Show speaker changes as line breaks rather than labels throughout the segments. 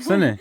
سنه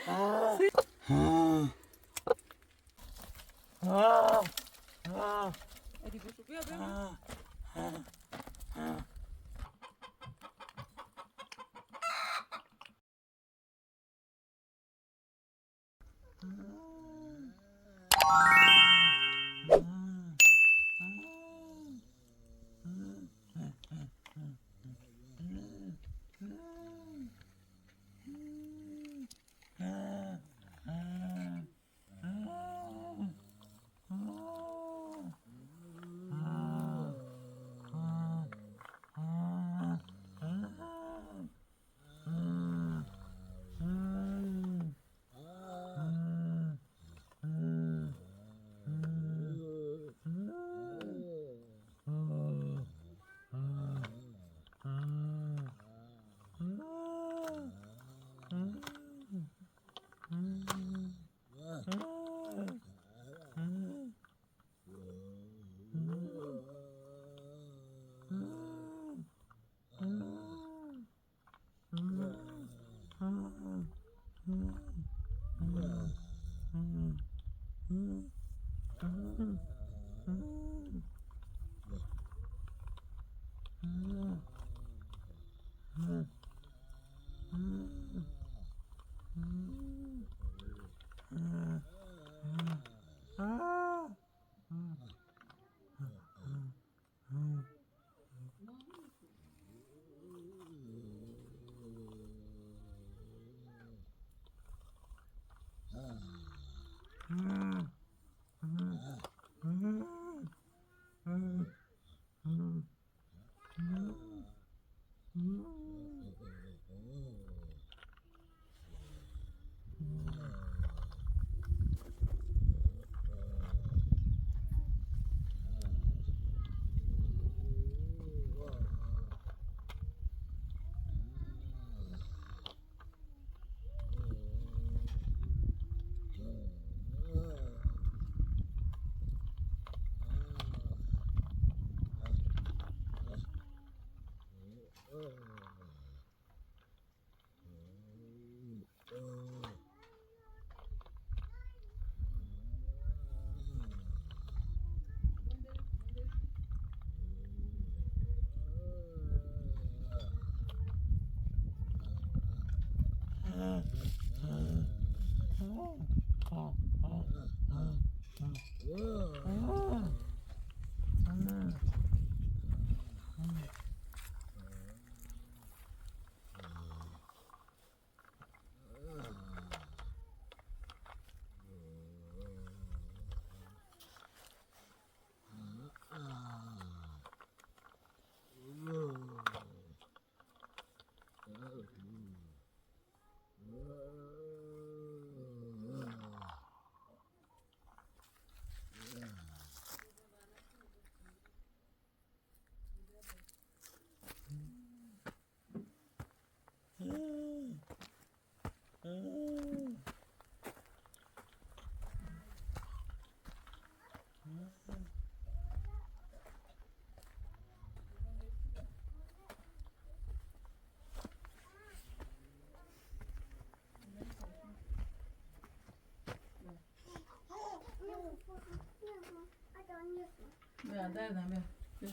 بیا دردم بیا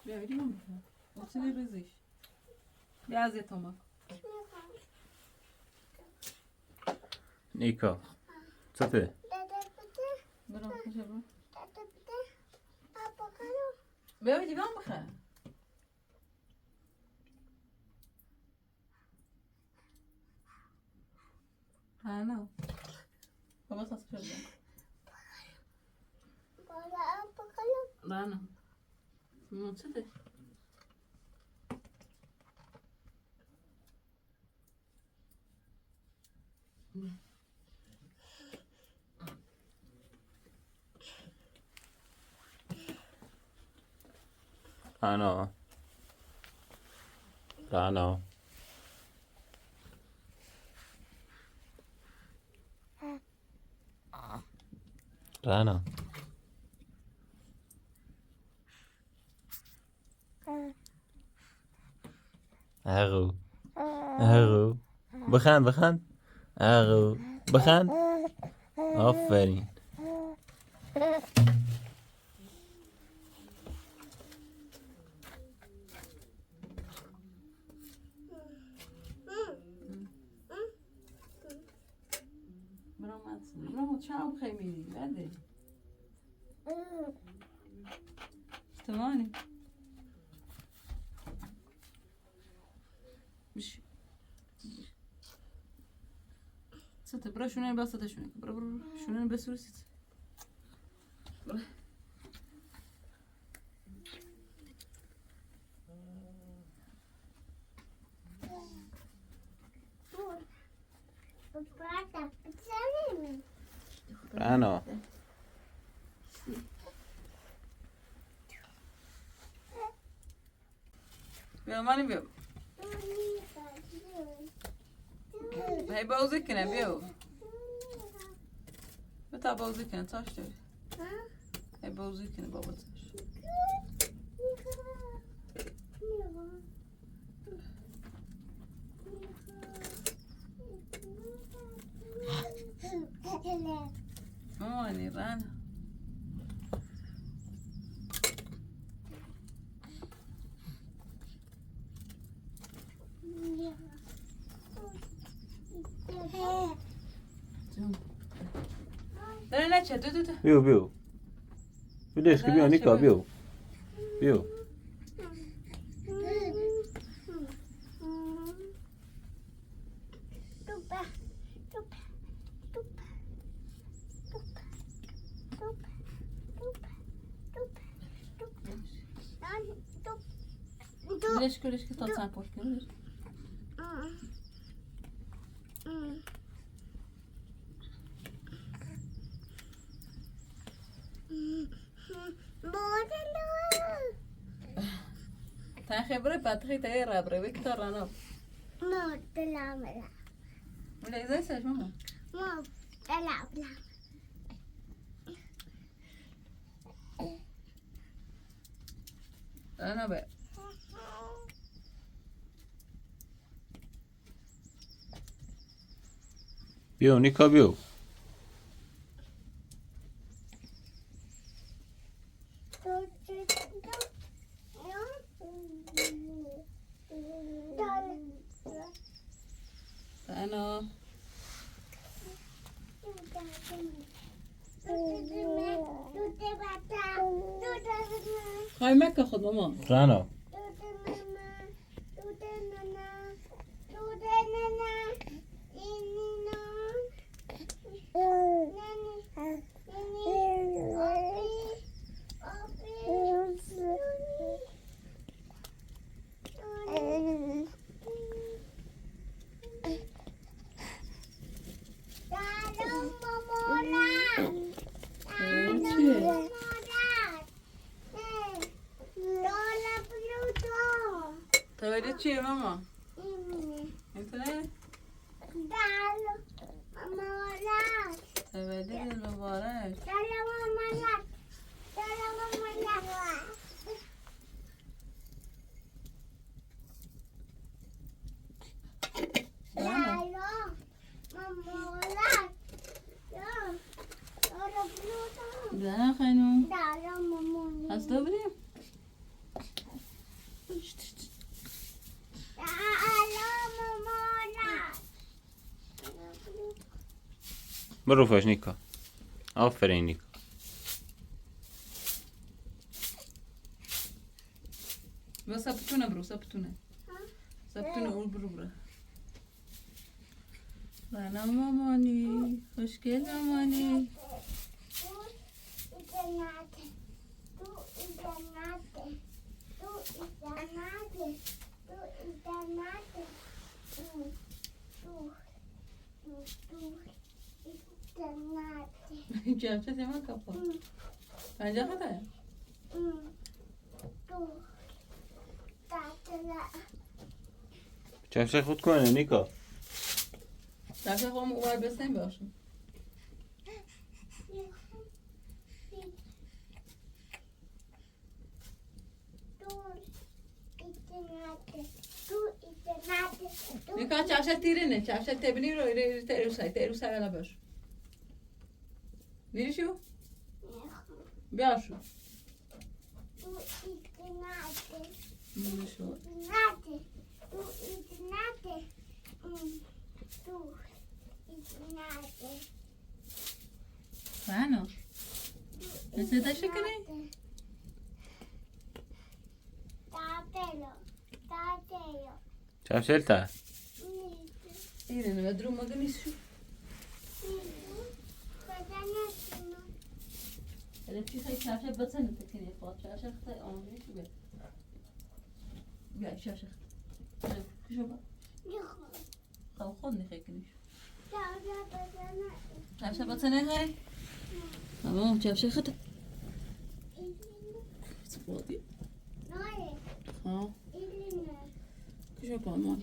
بیا بریم بیا اصلی بزیش بیا از تومک
نیکا چته؟
برام خوشه برو بیا بیدی بیام بخیر ها نه بابا ساس کرده Rana. Non c'è te.
Rana. Rana. رنا اغو اغو بخند بخند اغو بخند آفرین
برام چاو خیلی بده تمانی مش ست برا شونه بسته شونه برا شونه بسوریست برا
رنا
بیا مانی بیا هی بازی کنه بیا بتا بازی کنه تاش داری هی بازی کنه بابا تاش مامانی رنا داره نچه دو
بیو بیو بیو که بیو نیکا بیو بیو
ليش كنت تصابوك ليش تا خبره باتري تاي رابره ويكتور انا
ما تلعب لا
ولا ازاي ساش ماما
ما تلعب لا
انا بقى
بیو نیکا بیو
انا هاي مكة خذ ماما
رنا
تولد چیه ماما؟ انت نه؟ تولد مبارک نه خانم از دو بریم
برو فاش نیکا آفرین نیکا
بس سبتونه برو سبتونه اول برو رنا مامانی خوشگل مامانی جمشه ما کپا پنجه خطه
چفشه خود کنه نیکا
جمشه خواهم اوار بسنیم باشم Nika çarşı tirine, çarşı tebini ro teru say ala baş. Neri şu? Bia şu. Neri şu? Bueno. Ese da şekeri.
Çavşelta.
İrine ve durum magın şu. Hele bir şey çarşı batsan tekini yapar. Çarşı da olmuyor ki be. Ya çarşı. Şu bak. Tam خود نخکنیش. چهارش بطنه های. تمام چهارش خد. سپردی. ها. کجا بامان؟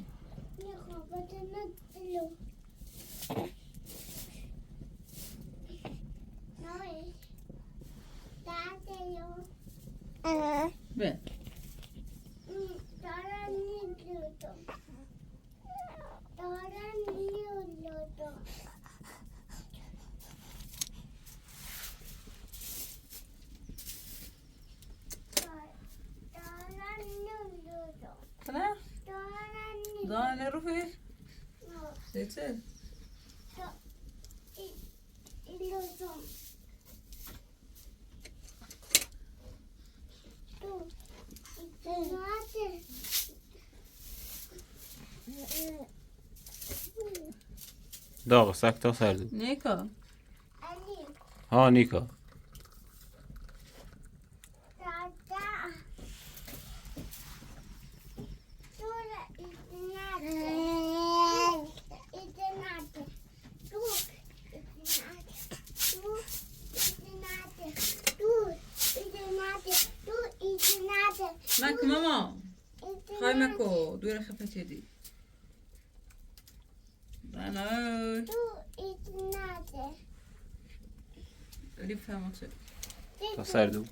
به. Sana? Daha ne ruhu? Sesi.
داغ سکتا سردی.
نیکا.
ها نیکا.
مک ماما خواهی مکو دور خفه چدی بنای داری فهمت شد
تا سردو.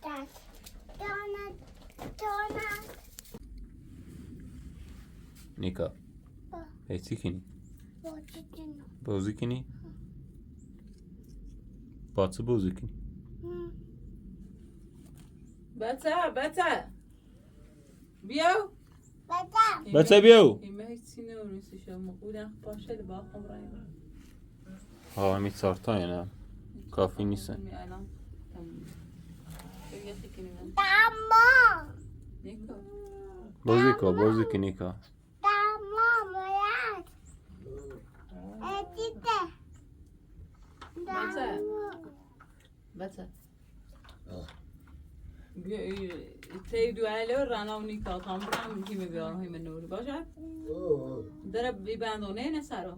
نیکا. ای چی کنی؟ بازی کنی؟ باتو بازی کنی؟
بچه بیاو
بچه بیاو.
ایمه هیچ سینه و نیستی شما مقودن پاشه با خم رایم
ها همی سارتا نه کافی نیستن.
الان بگه خیلی من نیکا
بازی کن نیکا.
بچه تی دوائله و رانا و نیکا تام برام هیمه بیارم هیمه نوری باشد داره بی بندونه نه سرو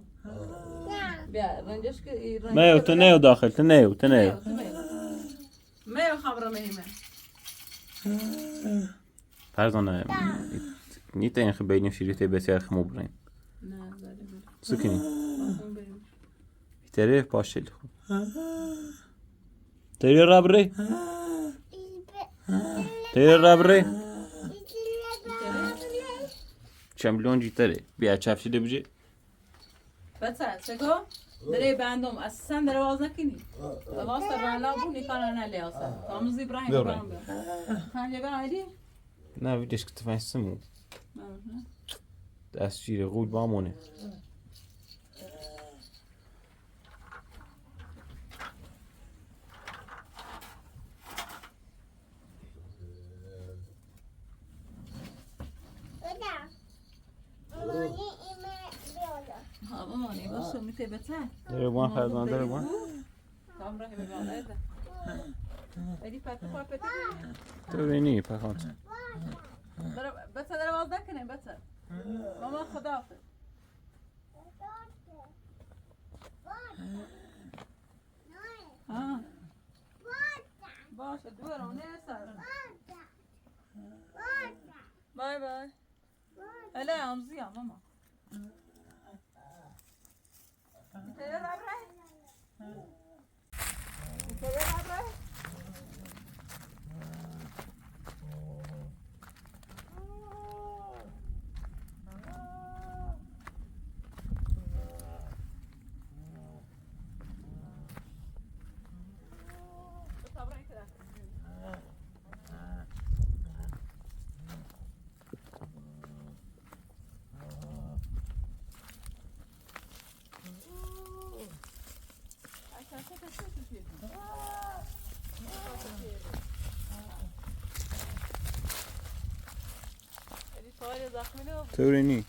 بیا رنجش که
میو تو نیو داخل تو نیو
میو خبرم هیمه
پردانه نیت این خبریم شیریت بسیار خمو بریم.
نه زده بود
سکنی.
بخون بریم
تری پاشل خو. تری رابری. تری رابری. چملون جیتره. بیا چافشیده بچه.
بچه چگو؟ داره بندم اساسا داره باز نکنی. واسه رانا بو نیکانا نلیاسه. تاموز ابراهیم برام بیا. خانه بیا علی.
نه ویدیش که تفنسمو. دست شیر غول بامونه.
ها مامانی باشه میته بچه.
داره بان خردان داره بان.
کامرا همه بالا ده. علی پاتو پاتو.
تو بینی پخانت.
داره بچه داره باز نکنه بچه. ماما خدا حافظ. ها. باشه دورونه سر. بای بای. اله امزی ماما. تیره رابره. تیره رابره.
طوری نی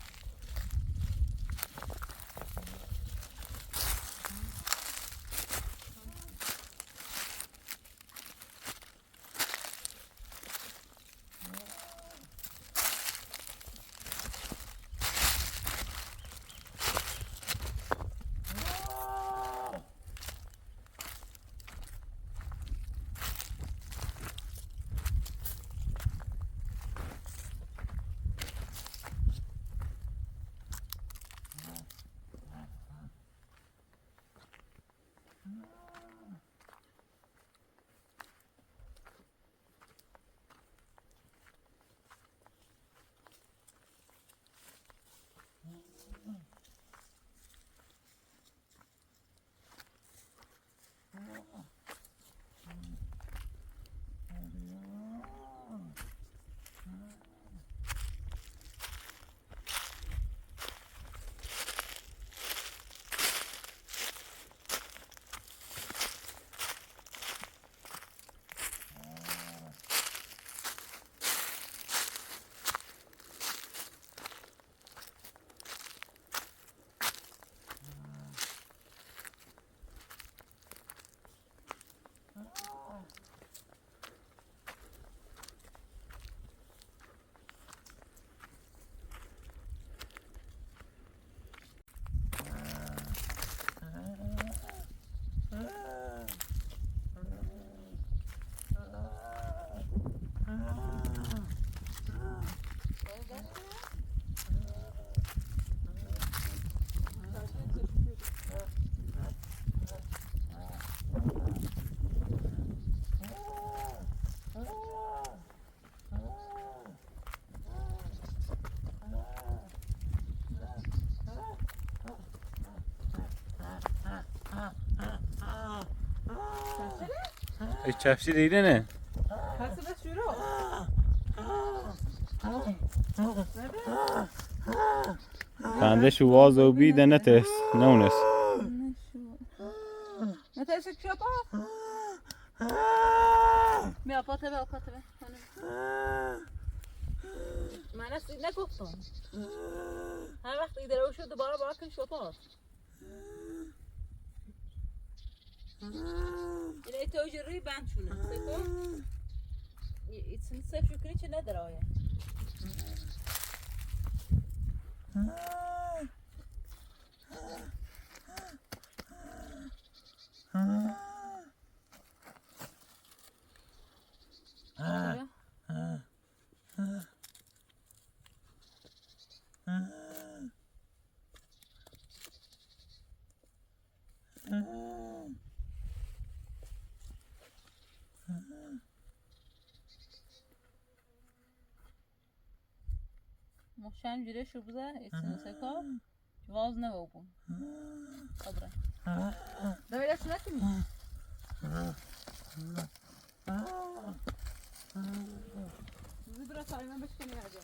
چفشی دیده نه بنده شو واز و بیده نتس نونس
نتایش چپا بیا پاته من اصلی نگفتم هر وقت ایده رو شد دوباره باید کن شپا این ایتاجی روی بند شونه سکو ایتسین سف شکنی چه نداره آیا مشان جیره شو بزه ایتسین سکو واز نگوبون خبره دویده شو نکنی زبرا سالیمان بشکنی هرجا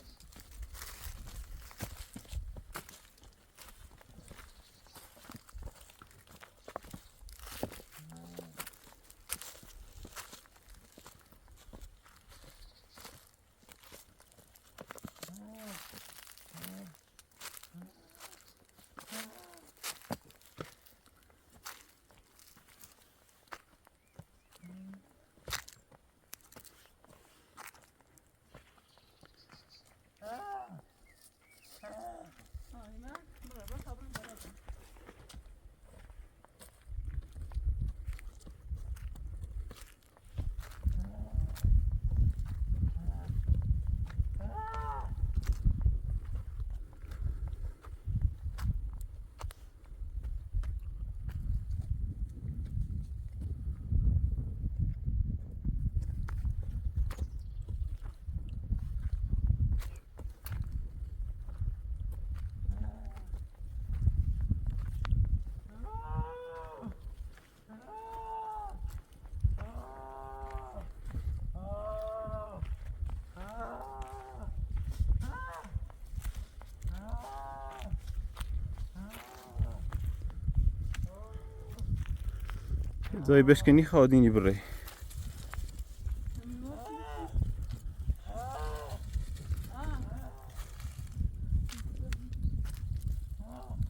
زای بشکنی خادینی بره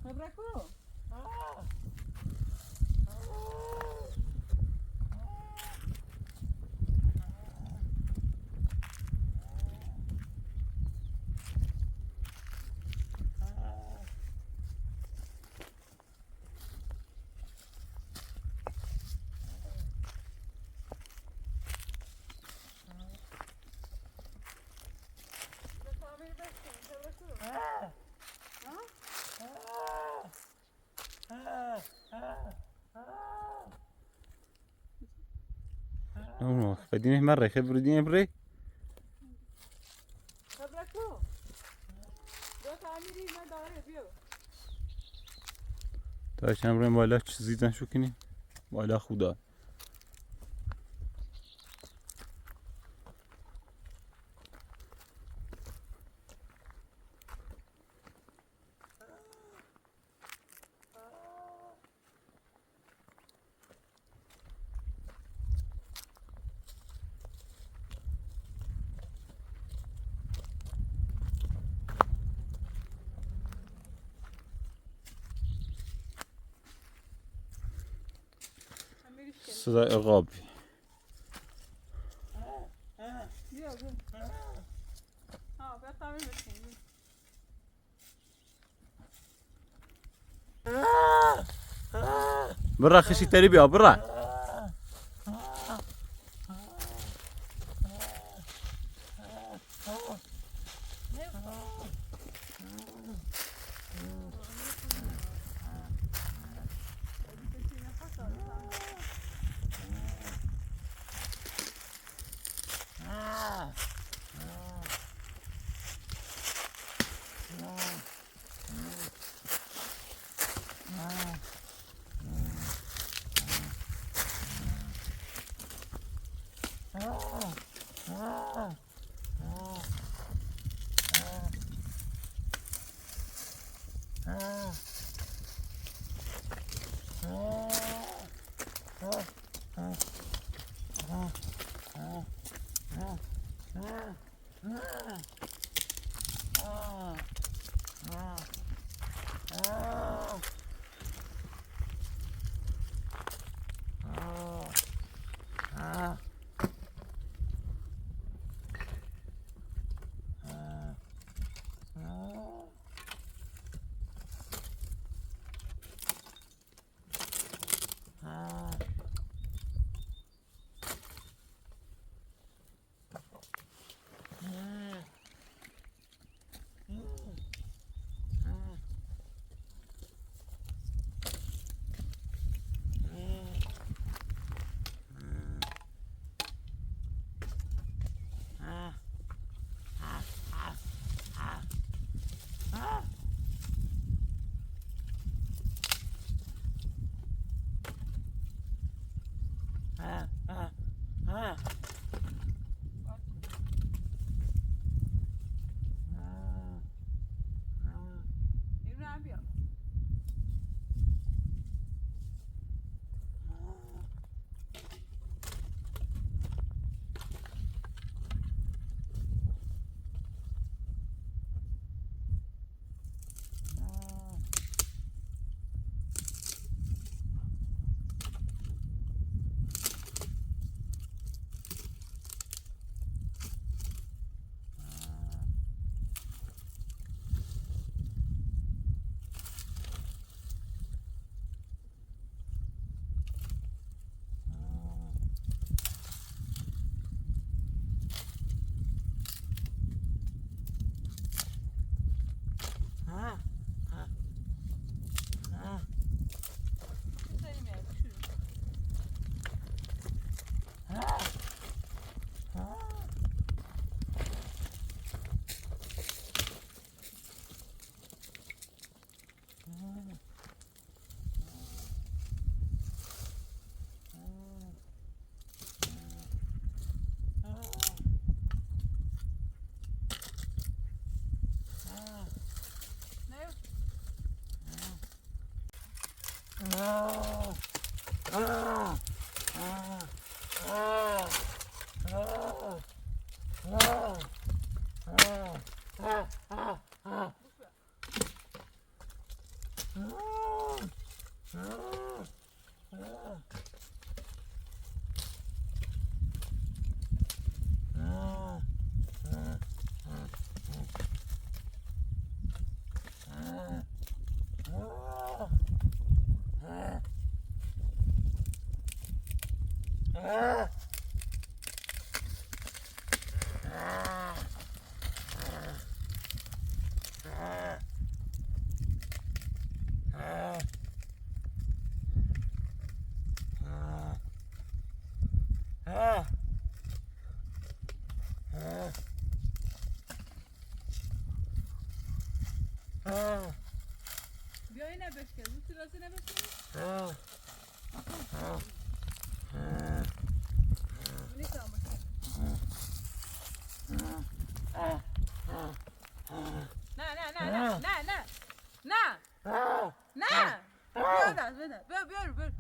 Abraço.
No, بدينه مرة خبردينه بري.
Abraço. دو تعمیری من داره بیو.
تاش امروز بالا چیزیدن شو کنی؟ بالا خدا. صدای عقاب.
بیو بیو. بیا تعمیر بکنیم.
برا خشي تري بيها برا.
بیا اینه بشکن تو راستی نبشکن نه بیا دست بده بیا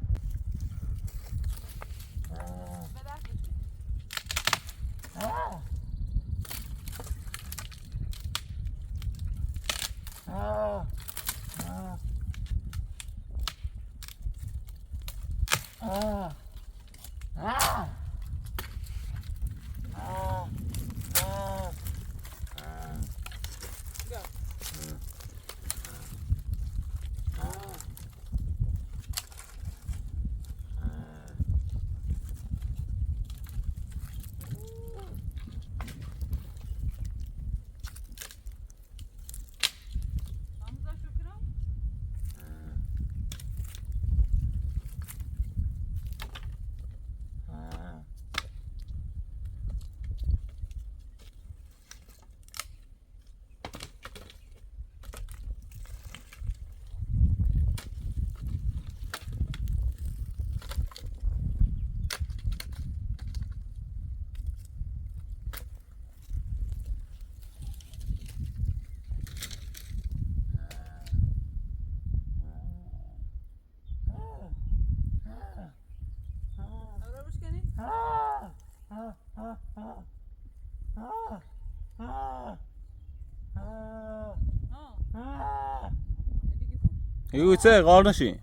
یوچه قارنشی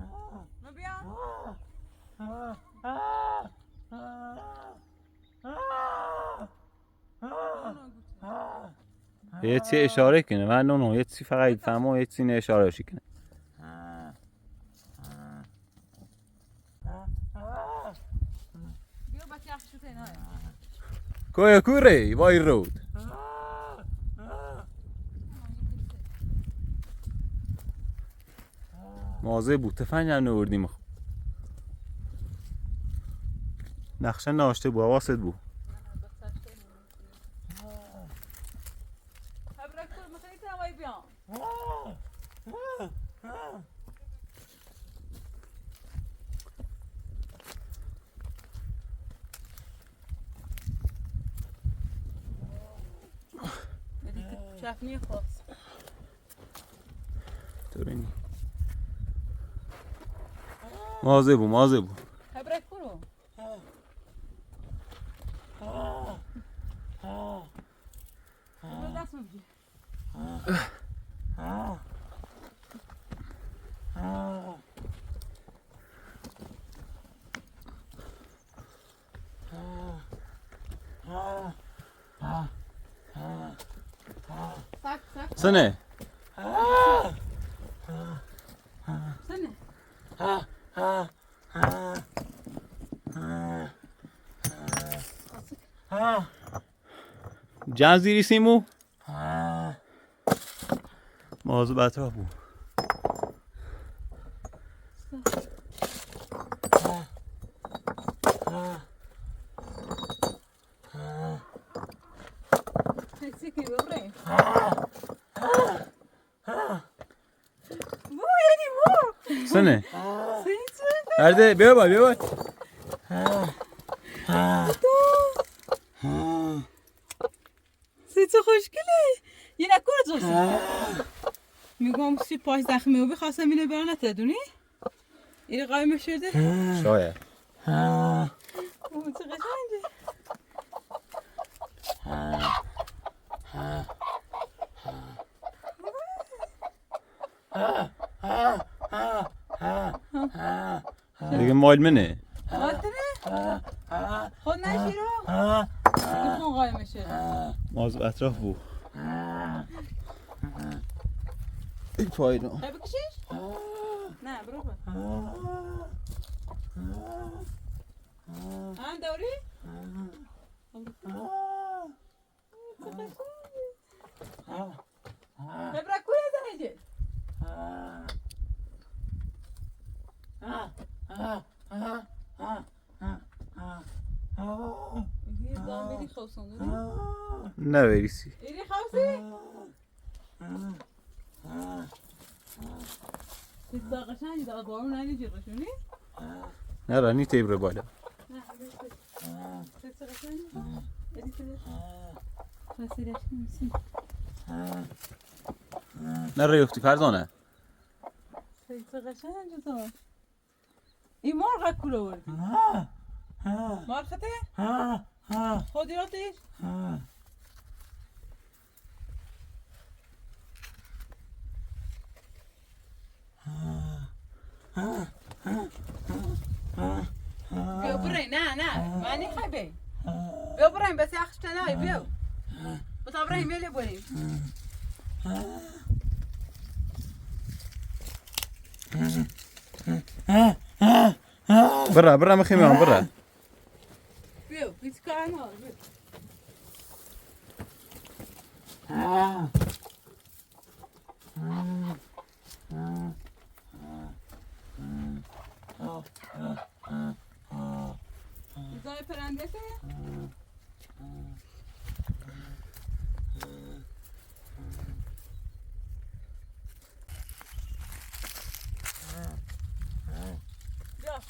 یه چی اشاره کنه من اونو یه چی فقط فهمم یه چی نه اشاره شی کنه
بیا بچه اخشو تینه
کوی کوری وای رود مازه بود تفنگ هم نوردیم نقشه ناشته بود حواست بود
شفنی خواست
تورینی مازه بود
هبرک برو دست میگی
سنه جان زیری سیمو مازه بطرح بود سنه هرده بیا باید
سیچه خوشگله یه نکور جوزی میگم سی پاش زخمی و بخواستم اینو برای نتدونی این قایم شده
شاید
اوه چه قشنگه
دیگه مال منه.
مادره؟ خود نشی رو؟ دیگه خون قایمشه.
ماز اطراف بو. این پایینو.
بکشیش؟ نه برو با. هم دوری؟ ببرا کوی زنجه. یه دامیری خوصون داری؟
نه ویریسی.
ایری خوصی؟ سیستا قشنگی داغ بارون نگی جیغشونی؟
نه رانی تیبره بالا.
نه سیستا قشنگی؟ ایری سیدش؟ سیدش نیستی؟
نه ریختی فرزانه.
سیستا قشنگی تو؟ این مرغ کلو بردی؟ مرغ خطه؟ خودی رو تیش؟ بیا برای نه معنی خواهی بی بیا برای بس یخش تنهایی بیا بس برای میلی بریم
برا مخیمی هم برا.
بیا هیچ کار نه بیا زای پرنده که بیا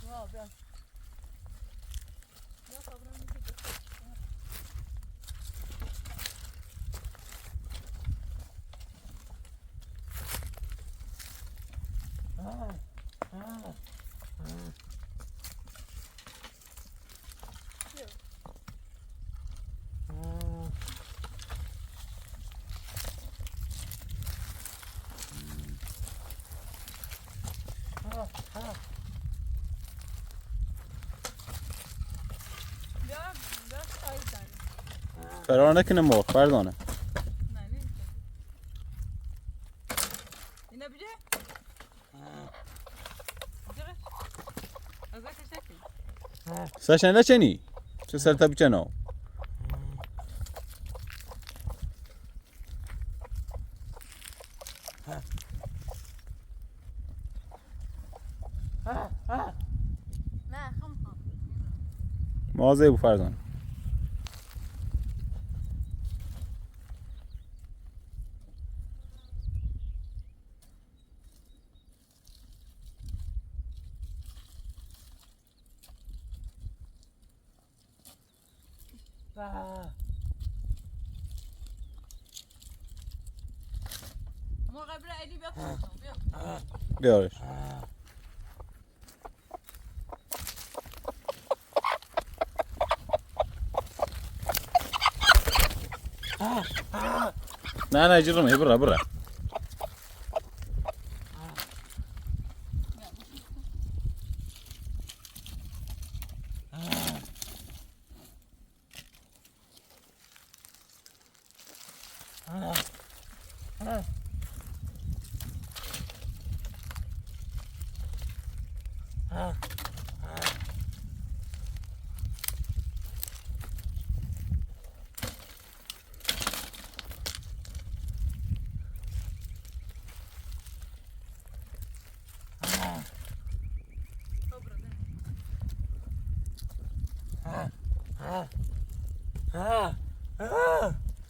فرار نکنه مرغ فرزانه.
اینا بجه؟ از وقت شکلی
سشنده چنی؟ چه سرتا بچنو؟
نه خم
مازه بو فرزانه.
مرغ برای ایدی بیا کنم بیا
بیارش. نه جرمه برا.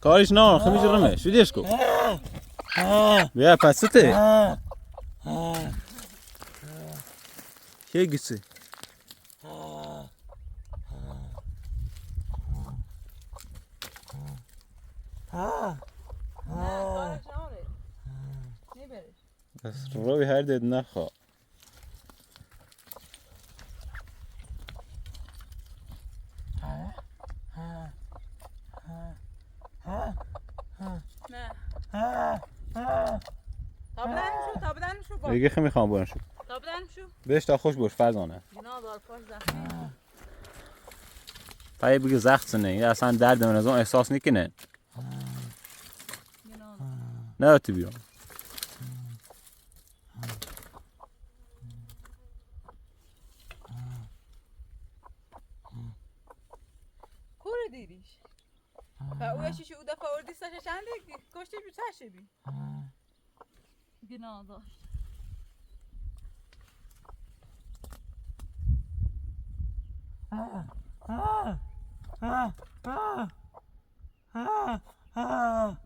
کارش نه خیلی جرمه شدیش کو. بیا پسته. کی گیسی؟ بس روی هر دید نخوا.
نه تا بدن شو
دیگه خیلی میخوام برن شو.
تا تا بدنم شو
بهش تا خوش باش فرزانه
جنا دار پاش زخمی
پای بگه زخت نه یا اصلا درد من از اون احساس نکنه
جنا
نه تو بیام
کوره دیریش و او یشیش او دفعه اردی ساشه چنده کشتش بی چشه بی جنا داشت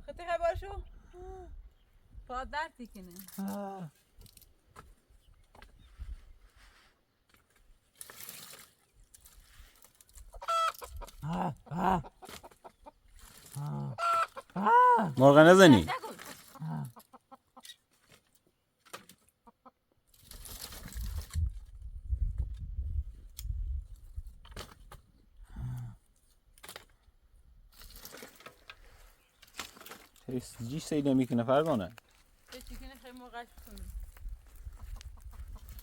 خطی خبر شو پاد درد تکنه
مرغ نزنی جیش سیده میکنه فرزانه
چه چکنه خیلی مرغش بکنه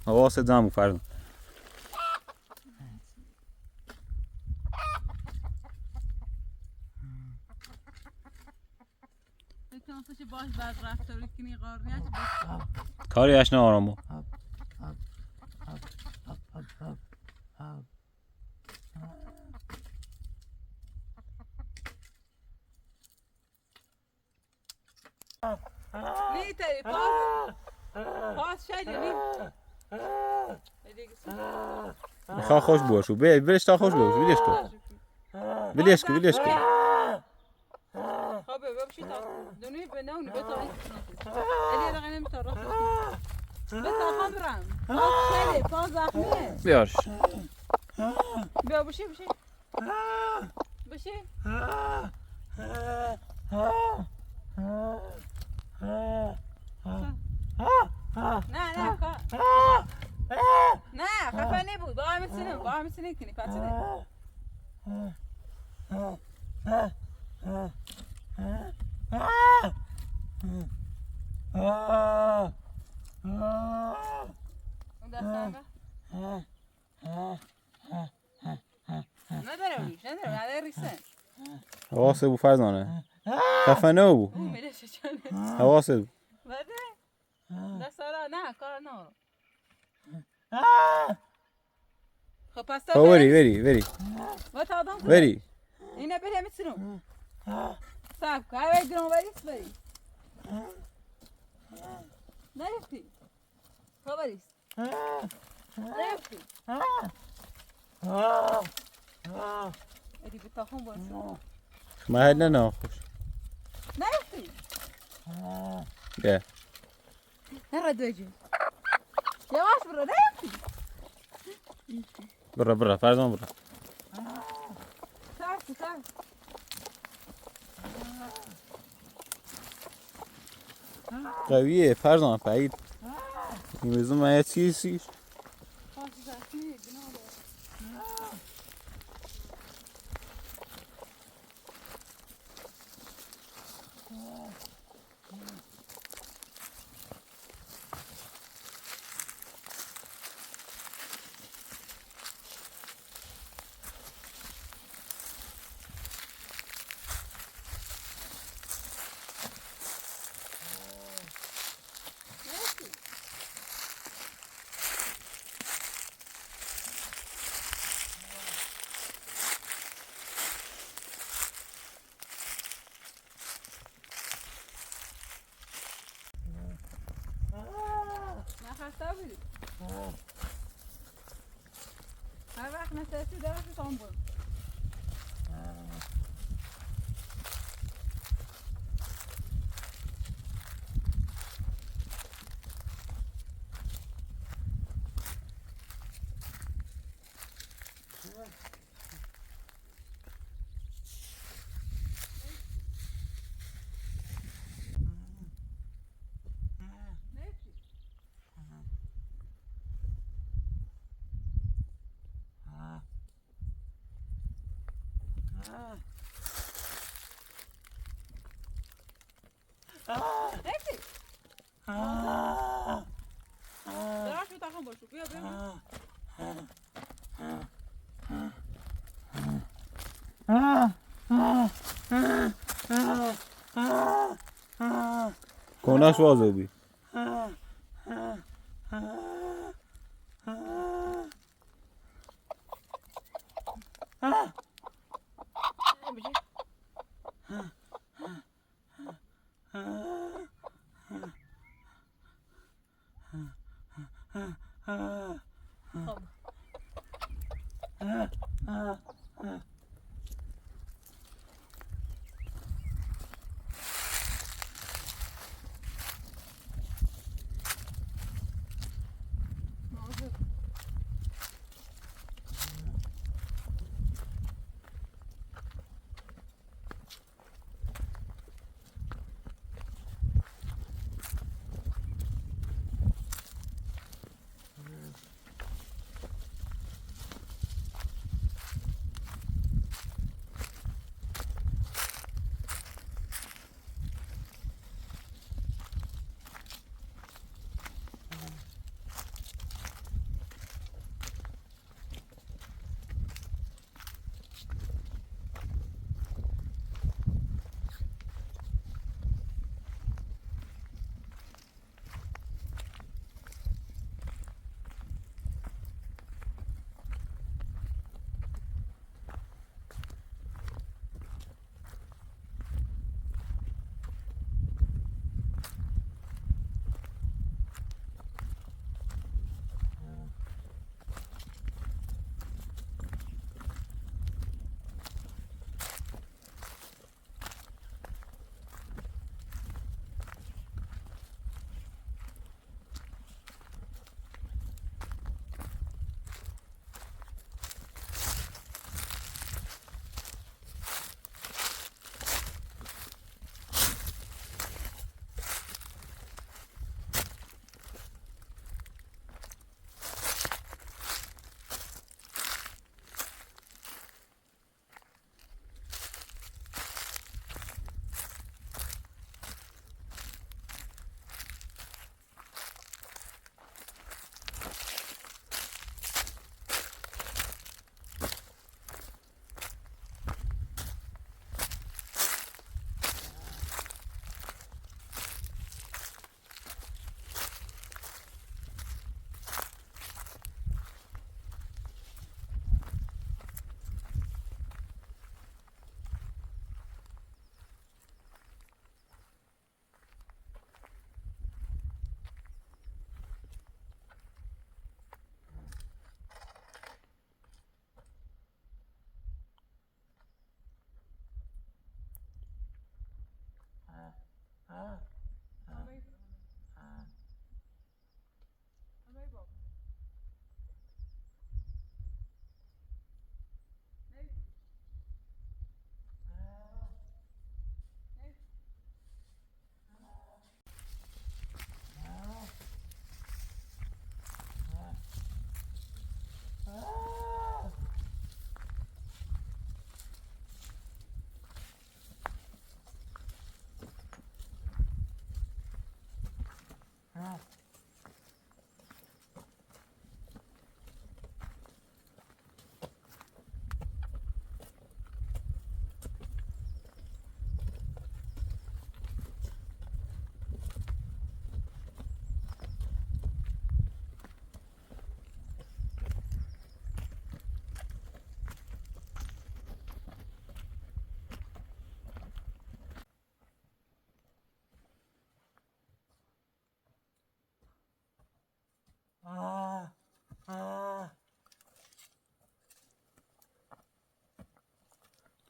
حواست جمع فرزانه
بکنم سوش باش بعد رفتاری کنی قارنیش
کاری اشنا آرامو
نی تری پاس شدی نی
میخواه خوش باشو بلش تا خوش باشو بیلش کن بیلش کن بیلش کن
خب ببشی تا دنوی بناونی بتا این الی رقم نمیتا راست بتا خبرم پاس شدی پاس زخمیه
بیارش
بیا بشی بشی بشی نه نه نه خفه نبود با همه سنه کنی پچه اون دستان نداره ریسن
حواست بو فرزانه خفه نه بو
او میره چنه
حواست بو
بده دستارا نه کار نه خب پس تا
وری
و تا آدم
وری
اینه بره میتونم سب که هر وقت گرام بریست بری نرفتی خبریست نرفتی ادی به تاخون بانسا
محل نه خوش
نرفتی
بیا
نره دوجه یواش برو نرفتی
برا فرزان برا
سب
قویه فرزان پایید میزون من یه چیزیش
پاس زخمی گناه دار خسته بودی هر وقت نشستی درست تام بود نفتی درست تاخم پاشو بیا بیا
کناش بازه بی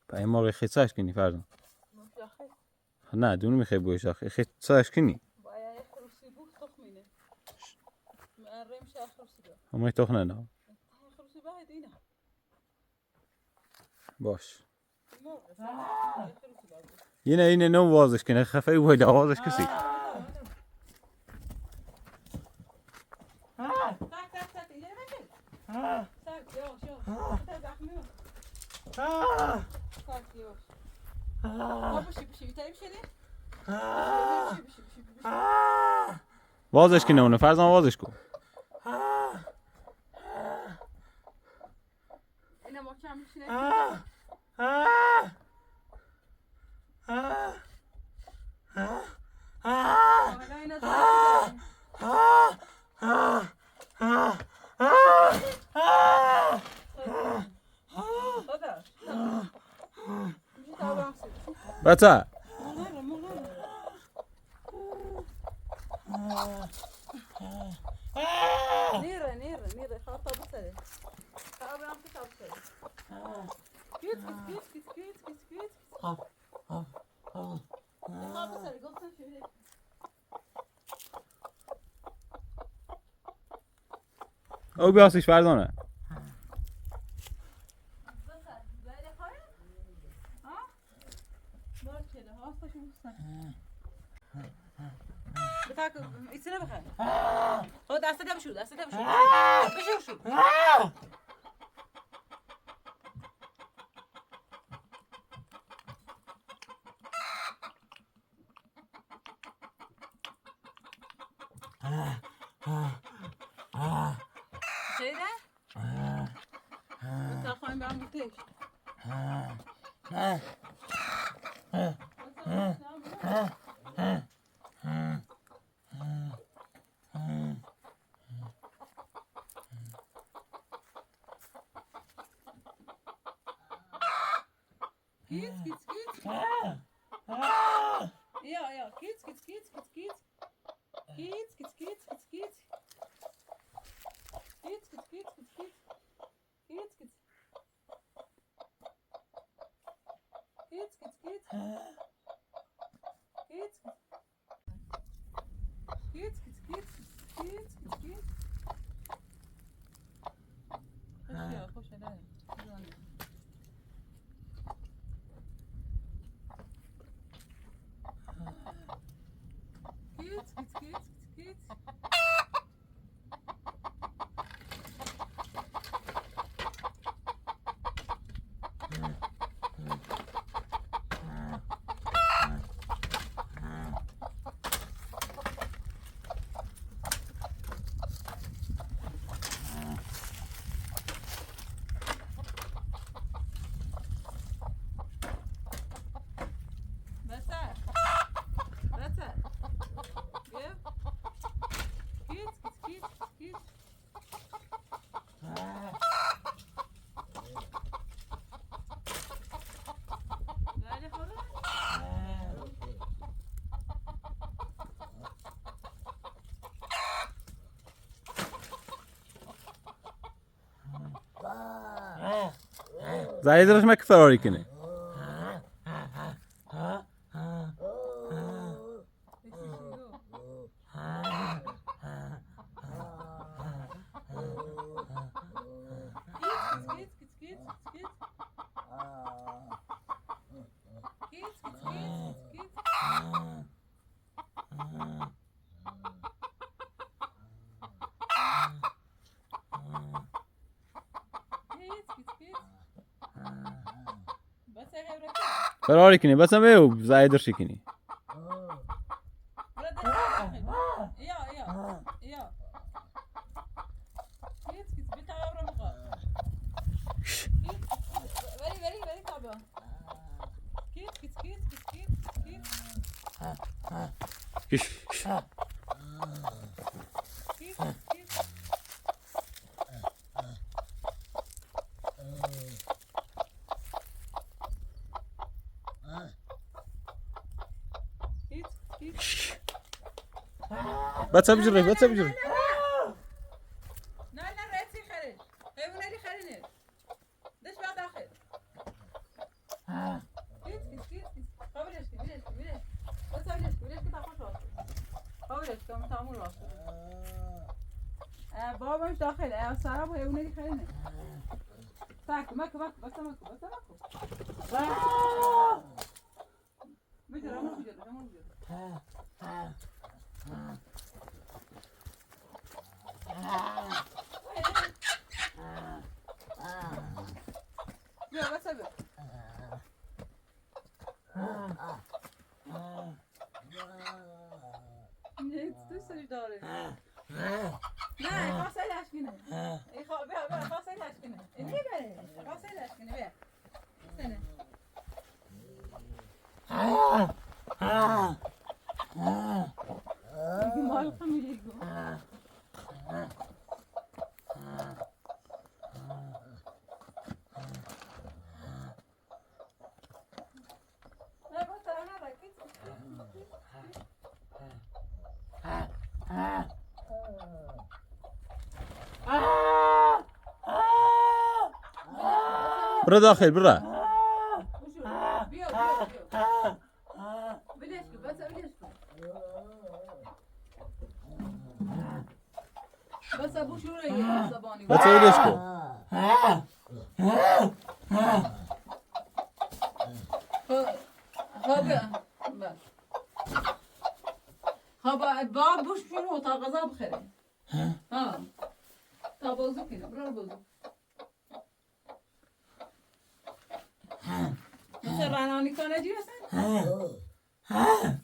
پای ما خیلی کنی فرزن نه دونو میخوای بویش آخه خیلی کنی
باید خروسی بود تخمینه معرم شا خروسی بود
همه تخنه نه
خروسی باید اینه
باش اینه نو وازش کنه خفه باید آوازش کسی وازش کنه اونو فرزن وازش کن
محکم میشینه حالا اینا داره
بچه
نیره خواهد تا بسره تا برم که تا بسره کیت تا بسره گفتم شده
او بیاسیش فردانه
بسر زایده خواهد ها بار کده هاستاشو بسن بتاك يصير بخير هو دسته بشو بشو شيدا انت خاين بعملتش Ja, kids. خوش نه Kids.
زايد رش ما كفراري كني فراري كني بس ما هو زايد رش كني بس بجري
لا رأيتي خارج هيبون لي خارجين ليش بقى داخل كيس قبلش بس قبلش كده خوش واصل قبلش كم تعمل واصل بابا مش داخل سارا هيبون لي خارجين ساك ماكو بس ماكو بجري يا بس ابي نيت تسوي داري لا خلاص انا اشكنه خلاص انا اشكنه اني بقى خلاص انا
برو داخل برو.
بیا بلش کن بس بلش کن بس ابو شو رأيك زباني
بس ولش کن.
خب باب بوش شنو تا غذا بخيره ها تا بوزو كده برو بوزو مثل رانانی کنه جی هستن ها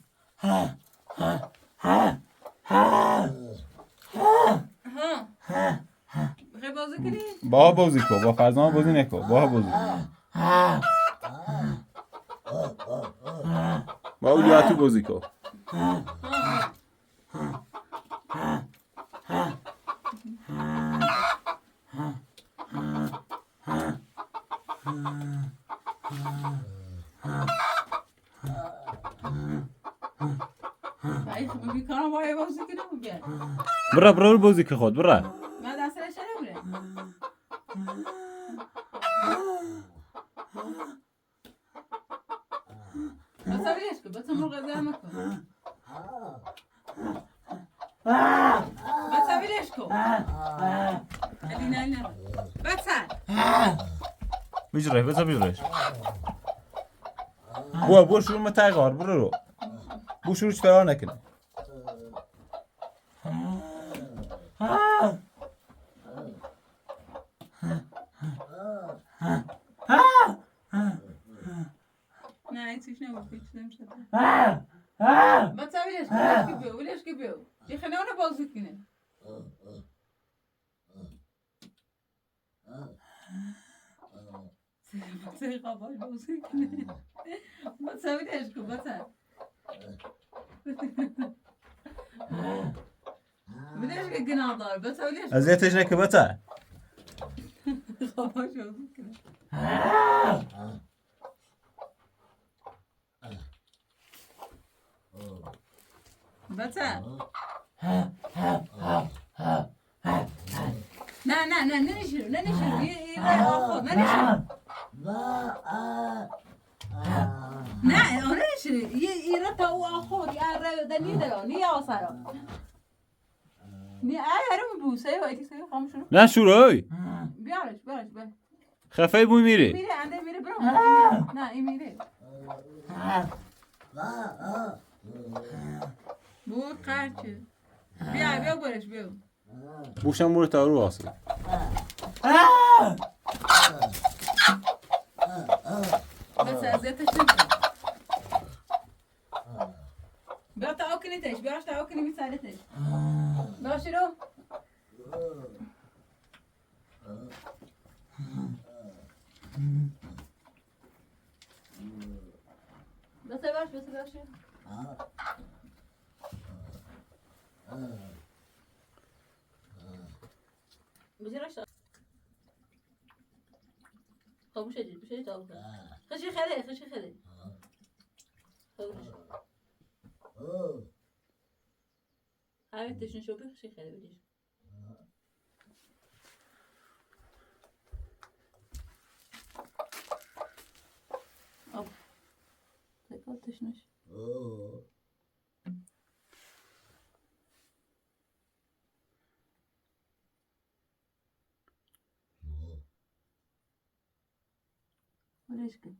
بخیر بازو کنی
با بازی کن با فرزان بازی نکن با بازی کن با اولیاتو بازی کن
بیکارم باید بازی کنم بیا
برو برو بازی که خود برو
من دستش نمیره بس بیش کن بس مرغ زدم کن بس بیش کن خیلی نه بس
بجره بس بجرهش بو شروع متغار برو رو بو شروع فرار نکنه
نه ایتیش نگفت هیچ نمیشه بس ولش که بیو یه خیلی اونو بازی کنه سری قبال بازی کنه بس ولش که بس ولش که گناه دار بس ولش
اذیتش نکن بتا
قبال بازی کنه بچه نه نشیرو یه آخر نشیرو نه آنه نشیرو یه تا او آخر یه رو دنی دارو نی آسارا نی آرم بوسه و ایتی سوی خام شروع
نه شروع
بیارش
خفه بوی میری
میره انده میره برو نه این میره بو قرچه بیا برش بیا
بوشم برو تا رو واسه
بس ازتش نمیشه بیا تا اوکنی تش بیاش تا اوکنی میساله تش باشی رو بس باش بزرش خاموش اجی بشه تا بکن خشی خله خاموش همه تشن شوپی خشی خله بگیش آب تکال تشنش ولش کن